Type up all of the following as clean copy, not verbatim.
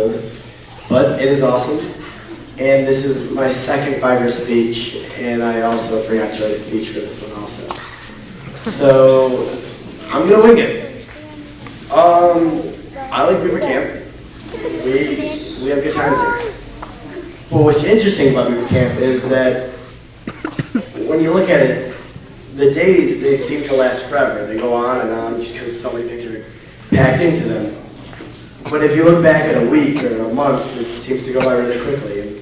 old, but it is awesome. And this is my second 5-year speech, and I also forgot to write a speech for this one also. So, I'm gonna wing it. I like Beaver Camp. We have good times here. But what's interesting about Beaver Camp is that when you look at it, the days, they seem to last forever. They go on and on just because so many things are packed into them. But if you look back at a week or a month, it seems to go by really quickly. And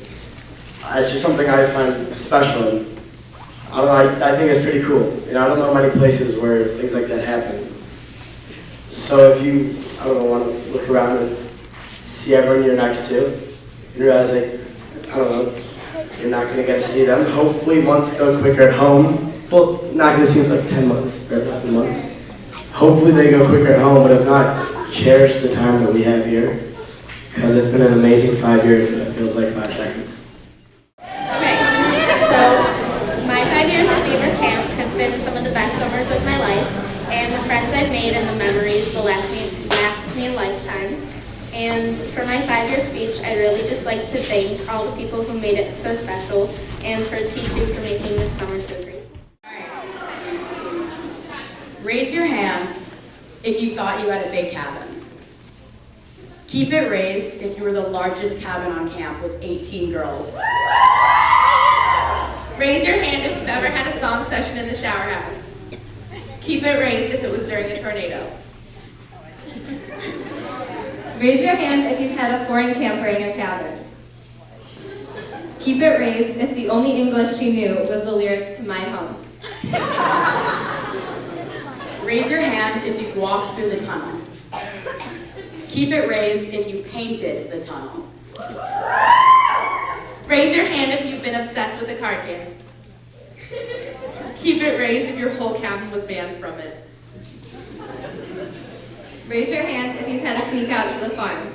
it's just something I find special. And I don't know, I think it's pretty cool. You know, I don't know many places where things like that happen. So if you, I don't know, want to look around and see everyone you're next to, and realize like, I don't know, you're not going to get to see them. Hopefully months go quicker at home. Well, not going to see them for like 10 months or 11 months. Hopefully they go quicker at home, but if not, cherish the time that we have here, because it's been an amazing 5 years, and it feels like 5 seconds. Okay, so my 5 years at Beaver Camp have been some of the best summers of my life, and the friends I've made and the memories will last me a lifetime. And for my 5-year speech, I'd really just like to thank all the people who made it so special, and for T2 for making this summer so great. Raise your hand if you thought you had a big cabin. Keep it raised if you were the largest cabin on camp with 18 girls. Raise your hand if you've ever had a song session in the shower house. Keep it raised if it was during a tornado. Raise your hand if you've had a foreign camper in your cabin. Keep it raised if the only English she knew was the lyrics to My Homes. Raise your hand if you've walked through the tunnel. Keep it raised if you painted the tunnel. Raise your hand if you've been obsessed with a card game. Keep it raised if your whole cabin was banned from it. Raise your hand if you've had to sneak out to the farm.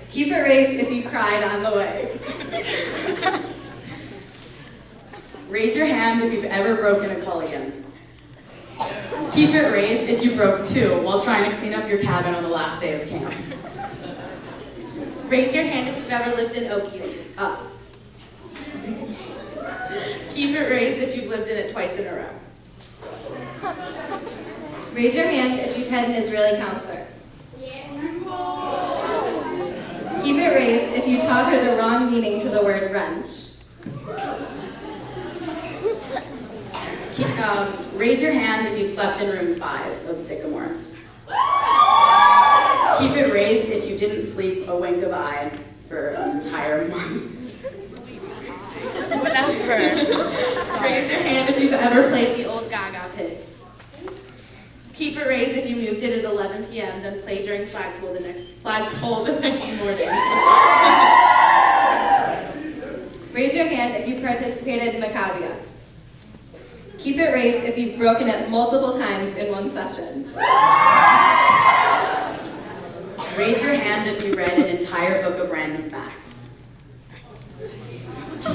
Keep it raised if you cried on the way. Raise your hand if you've ever broken a culligan. Keep it raised if you broke 2 while trying to clean up your cabin on the last day of camp. Raise your hand if you've ever lived in Okies. Up. Keep it raised if you've lived in it twice in a row. Raise your hand if you've had an Israeli counselor. Keep it raised if you taught her the wrong meaning to the word wrench. Raise your hand if you slept in room 5 of Sycamores. Keep it raised if you didn't sleep a wink of eye for an entire month. Whatever. Raise your hand if you've ever played the old Gaga pit. Keep it raised if you moved it at 11 p.m., then played during flagpole the next morning. Raise your hand if you participated in Maccabia. Keep it raised if you've broken it multiple times in one session. Raise your hand if you read an entire book of random facts.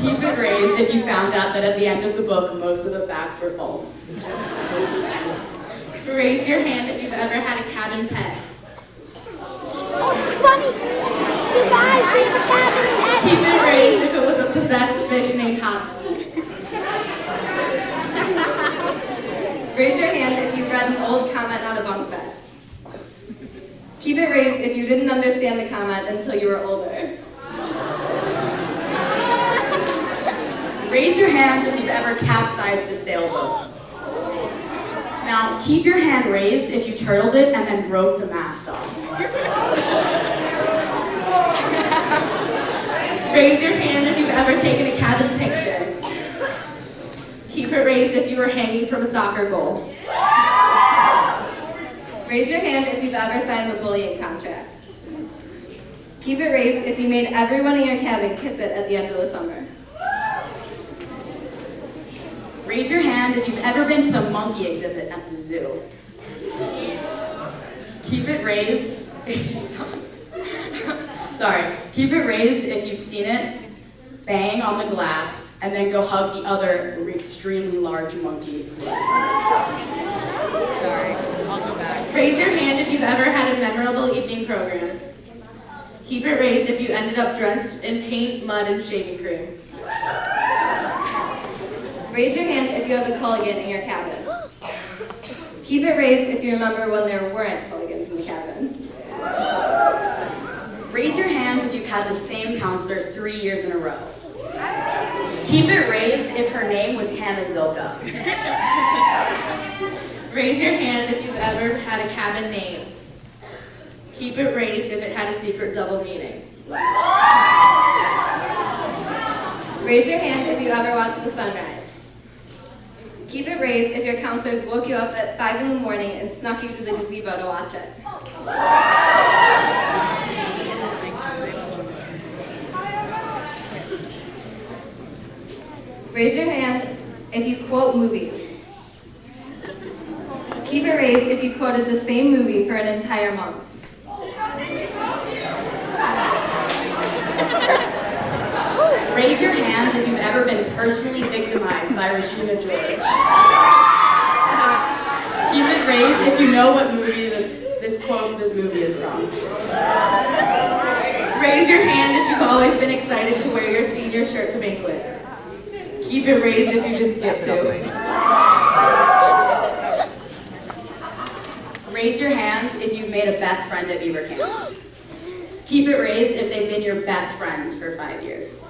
Keep it raised if you found out that at the end of the book, most of the facts were false. Raise your hand if you've ever had a cabin pet. Funny! You guys, we have a cabin pet! Keep it raised if it was a possessed fish named Hotski. Raise your hand if you've read an old comment on a bunk bed. Keep it raised if you didn't understand the comment until you were older. Raise your hand if you've ever capsized a sailboat. Now, keep your hand raised if you turtled it and then broke the mast off. Raise your hand if you've ever taken a cabin picture. Keep it raised if you were hanging from a soccer goal. Raise your hand if you've ever signed the bullying contract. Keep it raised if you made everyone in your cabin kiss it at the end of the summer. Raise your hand if you've ever been to the monkey exhibit at the zoo. Keep it raised if you keep it raised if you've seen it bang on the glass and then go hug the other extremely large monkey. Sorry, I'll go back. Raise your hand if you've ever had a memorable evening program. Keep it raised if you ended up drenched in paint, mud, and shaving cream. Raise your hand if you have a Culligan in your cabin. Keep it raised if you remember when there weren't Culligans in the cabin. Raise your hand if you've had the same counselor 3 years in a row. Keep it raised if her name was Hannah Zilka. Raise your hand if you've ever had a cabin name. Keep it raised if it had a secret double meaning. Raise your hand if you ever watched the sunrise. Keep it raised if your counselors woke you up at 5 in the morning and snuck you to the gazebo to watch it. Raise your hand if you quote movies. Keep it raised if you quoted the same movie for an entire month. Raise your hand if you've ever been personally victimized by Regina George. Keep it raised if you know what movie this movie is from. Raise your hand if you've always been excited to wear your senior shirt to banquet. Keep it raised if you didn't get to. Raise your hand if you've made a best friend at Beaver Camp. Keep it raised if they've been your best friends for 5 years.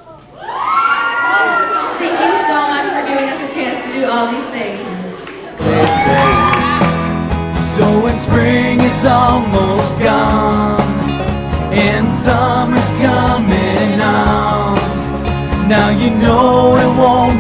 Thank you so much for giving us a chance to do all these things. So when spring is almost gone and summer's coming on, now you know it won't